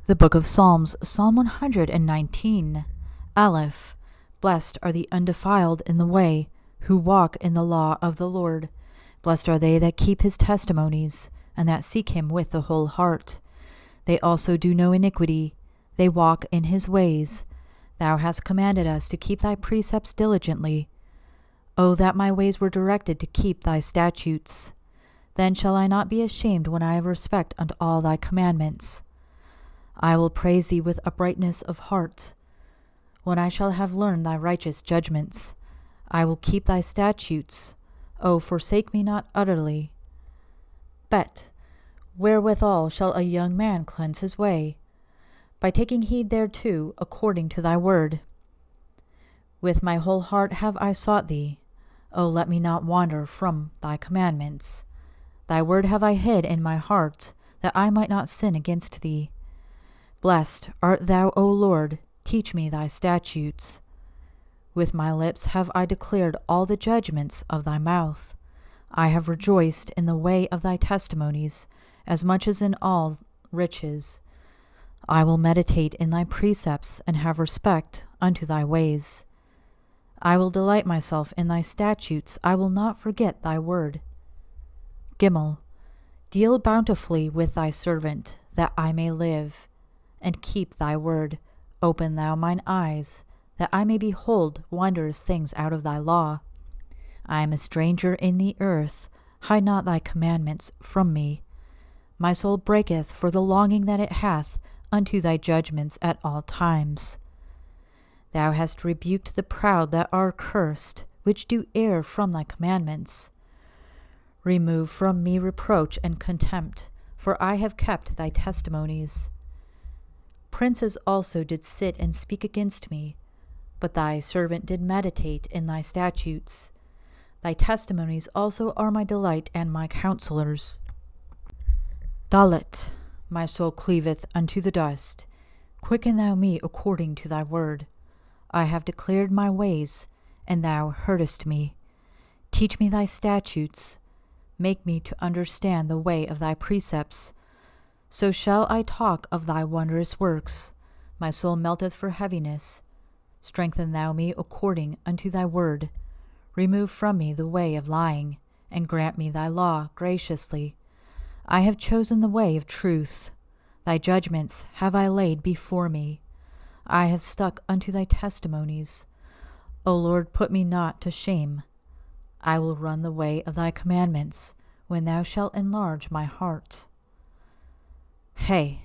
The Book of Psalms, Psalm 119. Aleph. Blessed are the undefiled in the way, who walk in the law of the Lord. Blessed are they that keep his testimonies, and that seek him with the whole heart. They also do no iniquity, they walk in his ways. Thou hast commanded us to keep thy precepts diligently. O that my ways were directed to keep thy statutes! Then shall I not be ashamed when I have respect unto all thy commandments. I will praise thee with uprightness of heart. When I shall have learned thy righteous judgments, I will keep thy statutes. O forsake me not utterly. Bet, wherewithal shall a young man cleanse his way? By taking heed thereto, according to thy word. With my whole heart have I sought thee. O let me not wander from thy commandments. Thy word have I hid in my heart, that I might not sin against thee. Blessed art thou, O Lord, teach me thy statutes. With my lips have I declared all the judgments of thy mouth. I have rejoiced in the way of thy testimonies, as much as in all riches. I will meditate in thy precepts, and have respect unto thy ways. I will delight myself in thy statutes, I will not forget thy word. Gimel. Deal bountifully with thy servant, that I may live, and keep thy word. Open thou mine eyes, that I may behold wondrous things out of thy law. I am a stranger in the earth, hide not thy commandments from me. My soul breaketh for the longing that it hath unto thy judgments at all times. Thou hast rebuked the proud that are cursed, which do err from thy commandments. Remove from me reproach and contempt, for I have kept thy testimonies. Princes also did sit and speak against me, but thy servant did meditate in thy statutes. Thy testimonies also are my delight and my counselors. Dalet. My soul cleaveth unto the dust. Quicken thou me according to thy word. I have declared my ways, and thou heardest me. Teach me thy statutes. Make me to understand the way of thy precepts. So shall I talk of thy wondrous works. My soul melteth for heaviness. Strengthen thou me according unto thy word. Remove from me the way of lying, and grant me thy law graciously. I have chosen the way of truth. Thy judgments have I laid before me. I have stuck unto thy testimonies. O Lord, put me not to shame. I will run the way of thy commandments, when thou shalt enlarge my heart. Hey,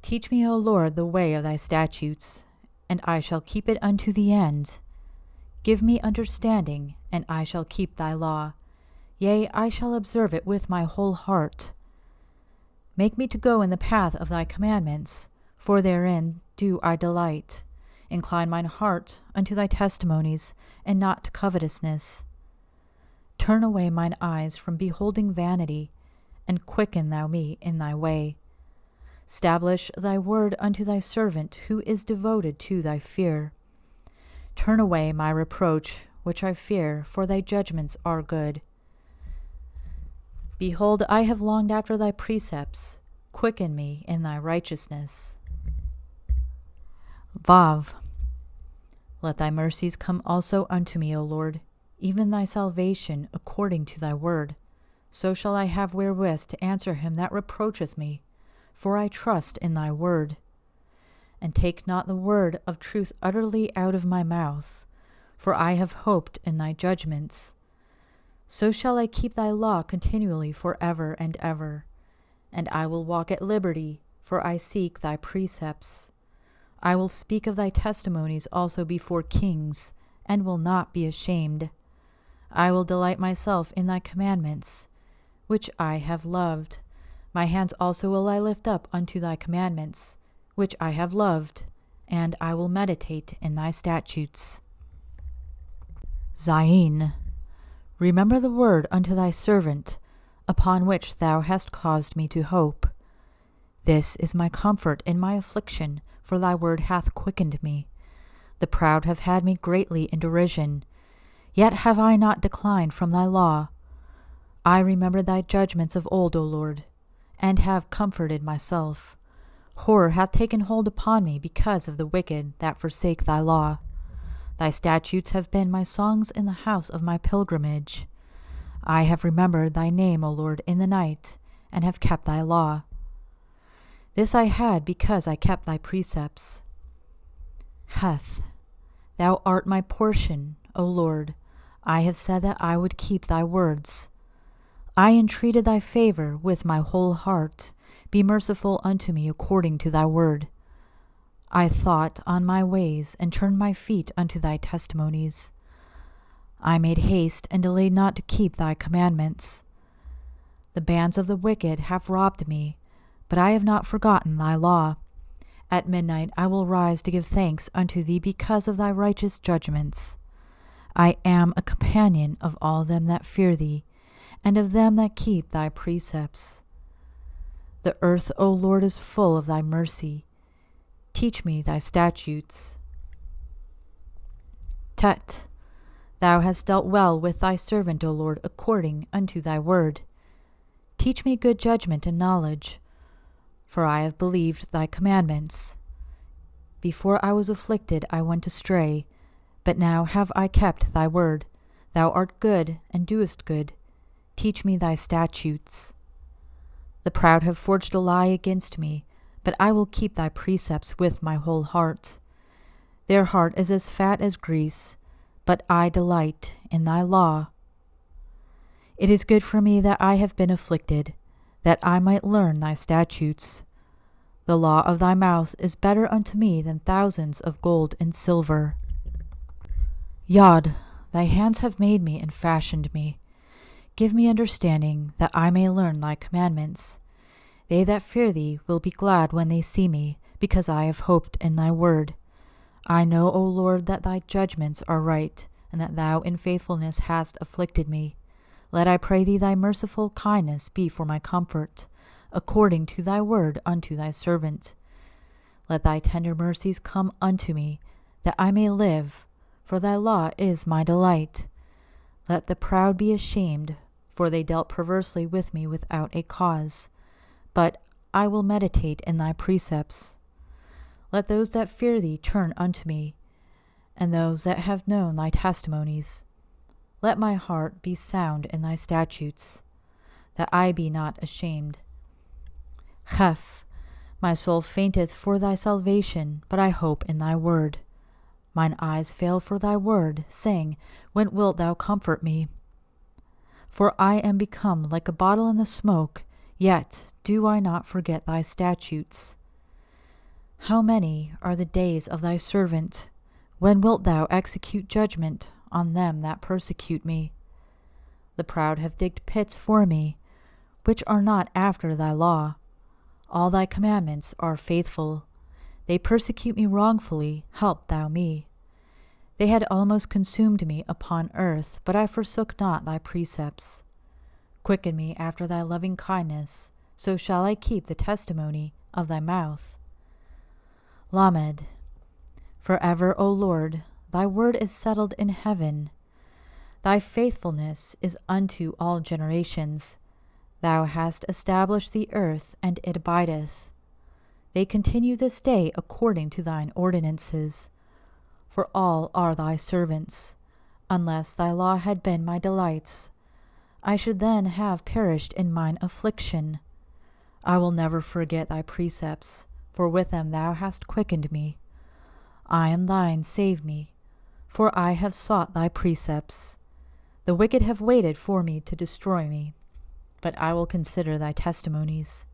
teach me, O Lord, the way of thy statutes, and I shall keep it unto the end. Give me understanding, and I shall keep thy law. Yea, I shall observe it with my whole heart. Make me to go in the path of thy commandments, for therein do I delight. Incline mine heart unto thy testimonies, and not to covetousness. Turn away mine eyes from beholding vanity, and quicken thou me in thy way. Stablish thy word unto thy servant, who is devoted to thy fear. Turn away my reproach, which I fear, for thy judgments are good. Behold, I have longed after thy precepts. Quicken me in thy righteousness. Vav. Let thy mercies come also unto me, O Lord, even thy salvation according to thy word. So shall I have wherewith to answer him that reproacheth me, for I trust in thy word. And take not the word of truth utterly out of my mouth, for I have hoped in thy judgments. So shall I keep thy law continually for ever and ever, and I will walk at liberty, for I seek thy precepts. I will speak of thy testimonies also before kings, and will not be ashamed. I will delight myself in thy commandments, which I have loved. My hands also will I lift up unto thy commandments, which I have loved, and I will meditate in thy statutes. Zayin. Remember the word unto thy servant, upon which thou hast caused me to hope. This is my comfort in my affliction, for thy word hath quickened me. The proud have had me greatly in derision, yet have I not declined from thy law. I remember thy judgments of old, O Lord, and have comforted myself. Horror hath taken hold upon me because of the wicked that forsake thy law. Thy statutes have been my songs in the house of my pilgrimage. I have remembered thy name, O Lord, in the night, and have kept thy law. This I had because I kept thy precepts. Heth, thou art my portion, O Lord. I have said that I would keep thy words. I entreated thy favor with my whole heart. Be merciful unto me according to thy word. I thought on my ways, and turned my feet unto thy testimonies. I made haste, and delayed not to keep thy commandments. The bands of the wicked have robbed me, but I have not forgotten thy law. At midnight I will rise to give thanks unto thee because of thy righteous judgments. I am a companion of all them that fear thee, and of them that keep thy precepts. The earth, O Lord, is full of thy mercy. Teach me thy statutes. Tet, thou hast dealt well with thy servant, O Lord, according unto thy word. Teach me good judgment and knowledge, for I have believed thy commandments. Before I was afflicted I went astray, but now have I kept thy word. Thou art good, and doest good. Teach me thy statutes. The proud have forged a lie against me, but I will keep thy precepts with my whole heart. Their heart is as fat as grease, but I delight in thy law. It is good for me that I have been afflicted, that I might learn thy statutes. The law of thy mouth is better unto me than thousands of gold and silver. Yod, thy hands have made me and fashioned me. Give me understanding, that I may learn thy commandments. They that fear thee will be glad when they see me, because I have hoped in thy word. I know, O Lord, that thy judgments are right, and that thou in faithfulness hast afflicted me. Let I pray thee thy merciful kindness be for my comfort, according to thy word unto thy servant. Let thy tender mercies come unto me, that I may live, for thy law is my delight. Let the proud be ashamed, for they dealt perversely with me without a cause. But I will meditate in thy precepts. Let those that fear thee turn unto me, and those that have known thy testimonies. Let my heart be sound in thy statutes, that I be not ashamed. Heph, my soul fainteth for thy salvation, but I hope in thy word. Mine eyes fail for thy word, saying, When wilt thou comfort me? For I am become like a bottle in the smoke, yet do I not forget thy statutes. How many are the days of thy servant? When wilt thou execute judgment on them that persecute me? The proud have digged pits for me, which are not after thy law. All thy commandments are faithful. They persecute me wrongfully, help thou me. They had almost consumed me upon earth, but I forsook not thy precepts. Quicken me after thy loving kindness, so shall I keep the testimony of thy mouth. Lamed. Forever, O Lord, thy word is settled in heaven. Thy faithfulness is unto all generations. Thou hast established the earth, and it abideth. They continue this day according to thine ordinances. For all are thy servants. Unless thy law had been my delights, I should then have perished in mine affliction. I will never forget thy precepts, for with them thou hast quickened me. I am thine, save me, for I have sought thy precepts. The wicked have waited for me to destroy me, but I will consider thy testimonies.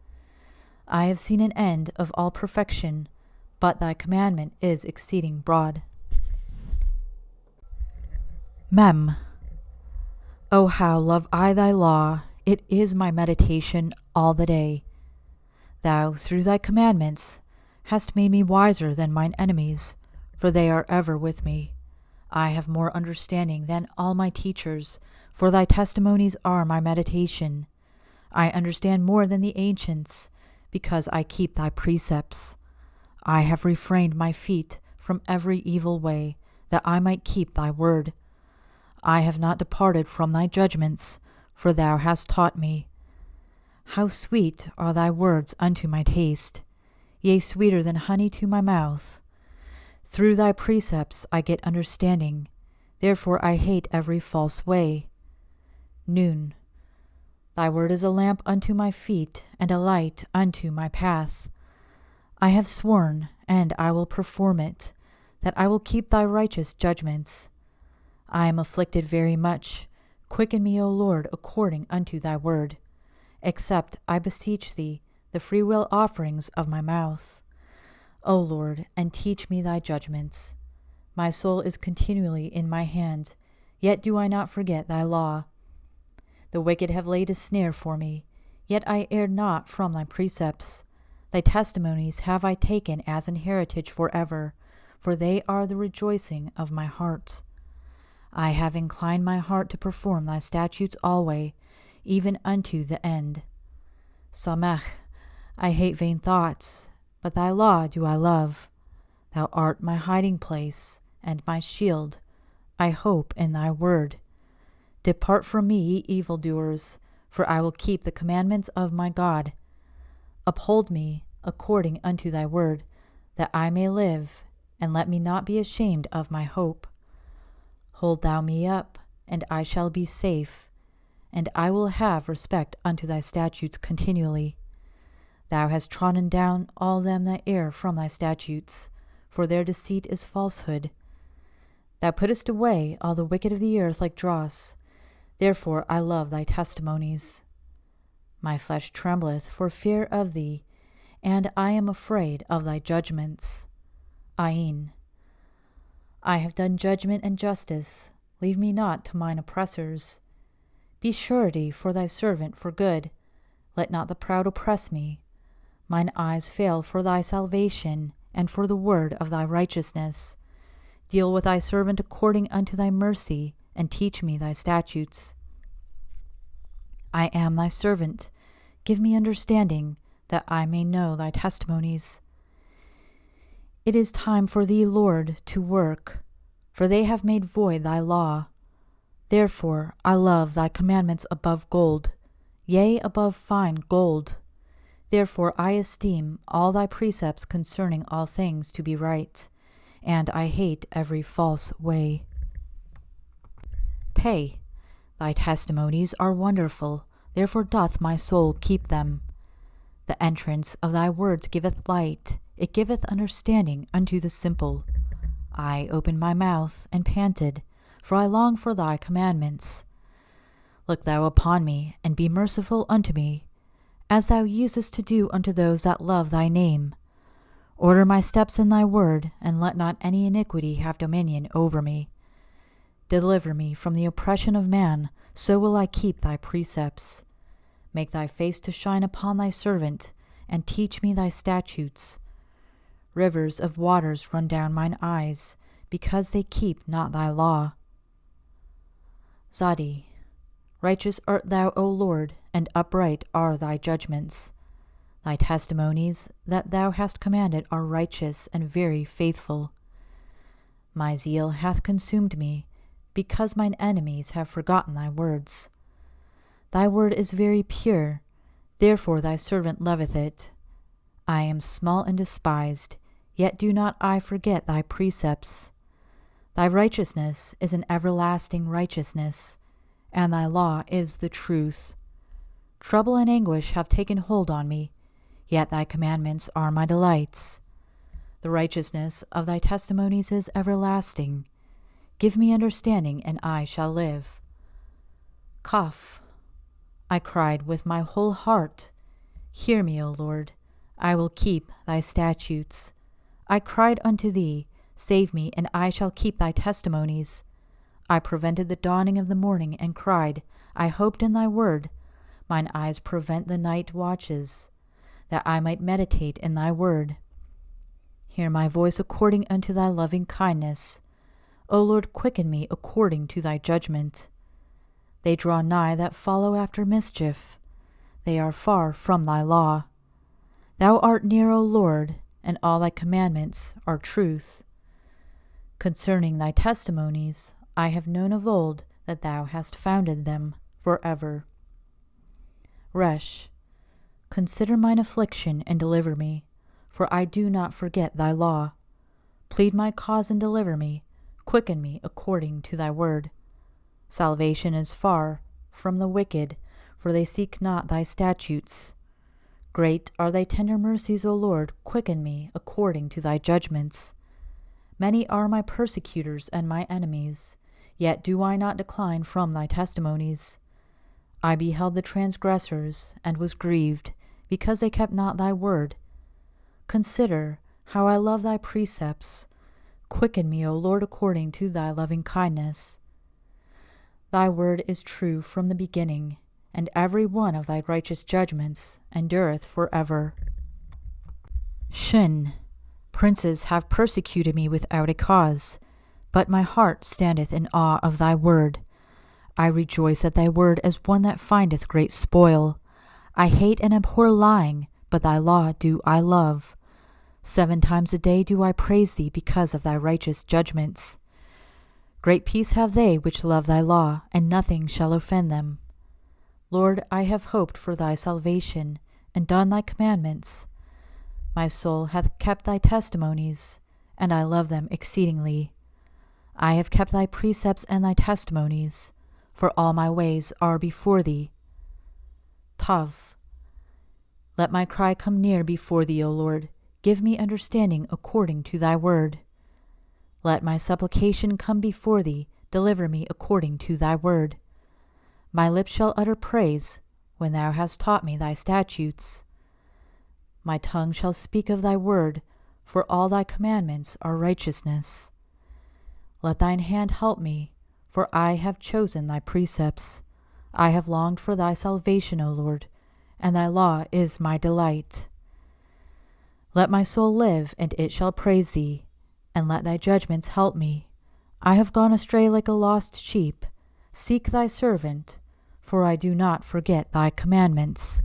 I have seen an end of all perfection, but thy commandment is exceeding broad. Mem. O how love I thy law, it is my meditation all the day. Thou, through thy commandments, hast made me wiser than mine enemies, for they are ever with me. I have more understanding than all my teachers, for thy testimonies are my meditation. I understand more than the ancients, because I keep thy precepts. I have refrained my feet from every evil way, that I might keep thy word. I have not departed from thy judgments, for thou hast taught me. How sweet are thy words unto my taste! yea, sweeter than honey to my mouth. Through thy precepts I get understanding, therefore I hate every false way. Noon. Thy word is a lamp unto my feet, and a light unto my path. I have sworn, and I will perform it, that I will keep thy righteous judgments. I am afflicted very much. Quicken me, O Lord, according unto thy word. Accept, I beseech thee, the freewill offerings of my mouth. O Lord, and teach me thy judgments. My soul is continually in my hand, yet do I not forget thy law. The wicked have laid a snare for me, yet I erred not from thy precepts. Thy testimonies have I taken as an heritage forever, for they are the rejoicing of my heart. I have inclined my heart to perform thy statutes alway, even unto the end. Samech, I hate vain thoughts, but thy law do I love. Thou art my hiding place and my shield. I hope in thy word. Depart from me, ye evildoers, for I will keep the commandments of my God. Uphold me according unto thy word, that I may live, and let me not be ashamed of my hope. Hold thou me up, and I shall be safe, and I will have respect unto thy statutes continually. Thou hast trodden down all them that err from thy statutes, for their deceit is falsehood. Thou puttest away all the wicked of the earth like dross. Therefore I love thy testimonies. My flesh trembleth for fear of thee, and I am afraid of thy judgments. Ain. I have done judgment and justice. Leave me not to mine oppressors. Be surety for thy servant for good. Let not the proud oppress me. Mine eyes fail for thy salvation, and for the word of thy righteousness. Deal with thy servant according unto thy mercy, and teach me thy statutes. I am thy servant. Give me understanding, that I may know thy testimonies. It is time for thee, Lord, to work, for they have made void thy law. Therefore I love thy commandments above gold, yea, above fine gold. Therefore I esteem all thy precepts concerning all things to be right, and I hate every false way. Pay. Thy testimonies are wonderful, therefore doth my soul keep them. The entrance of thy words giveth light, it giveth understanding unto the simple. I opened my mouth and panted, for I long for thy commandments. Look thou upon me, and be merciful unto me, as thou usest to do unto those that love thy name. Order my steps in thy word, and let not any iniquity have dominion over me. Deliver me from the oppression of man, so will I keep thy precepts. Make thy face to shine upon thy servant, and teach me thy statutes. Rivers of waters run down mine eyes, because they keep not thy law. Zadi. Righteous art thou, O Lord, and upright are thy judgments. Thy testimonies that thou hast commanded are righteous and very faithful. My zeal hath consumed me, because mine enemies have forgotten thy words. Thy word is very pure, therefore thy servant loveth it. I am small and despised, yet do not I forget thy precepts. Thy righteousness is an everlasting righteousness, and thy law is the truth. Trouble and anguish have taken hold on me, yet thy commandments are my delights. The righteousness of thy testimonies is everlasting. Give me understanding, and I shall live. Kaf. I cried with my whole heart, hear me, O Lord, I will keep thy statutes. I cried unto thee, save me, and I shall keep thy testimonies. I prevented the dawning of the morning, and cried, I hoped in thy word. Mine eyes prevent the night watches, that I might meditate in thy word. Hear my voice according unto thy loving kindness. O Lord, quicken me according to thy judgment. They draw nigh that follow after mischief. They are far from thy law. Thou art near, O Lord, and all thy commandments are truth. Concerning thy testimonies, I have known of old that thou hast founded them forever. Resh. Consider mine affliction and deliver me, for I do not forget thy law. Plead my cause and deliver me. Quicken me according to thy word. Salvation is far from the wicked, for they seek not thy statutes. Great are thy tender mercies, O Lord. Quicken me according to thy judgments. Many are my persecutors and my enemies, yet do I not decline from thy testimonies. I beheld the transgressors, and was grieved, because they kept not thy word. Consider how I love thy precepts. Quicken me, O Lord, according to thy loving kindness. Thy word is true from the beginning, and every one of thy righteous judgments endureth forever. Shin. Princes have persecuted me without a cause, but my heart standeth in awe of thy word. I rejoice at thy word as one that findeth great spoil. I hate and abhor lying, but thy law do I love. 7 times a day do I praise thee because of thy righteous judgments. Great peace have they which love thy law, and nothing shall offend them. Lord, I have hoped for thy salvation, and done thy commandments. My soul hath kept thy testimonies, and I love them exceedingly. I have kept thy precepts and thy testimonies, for all my ways are before thee. Tav. Let my cry come near before thee, O Lord. Give me understanding according to thy word. Let my supplication come before thee. Deliver me according to thy word. My lips shall utter praise, when thou hast taught me thy statutes. My tongue shall speak of thy word, for all thy commandments are righteousness. Let thine hand help me, for I have chosen thy precepts. I have longed for thy salvation, O Lord, and thy law is my delight. Let my soul live, and it shall praise thee, and let thy judgments help me. I have gone astray like a lost sheep. Seek thy servant, for I do not forget thy commandments.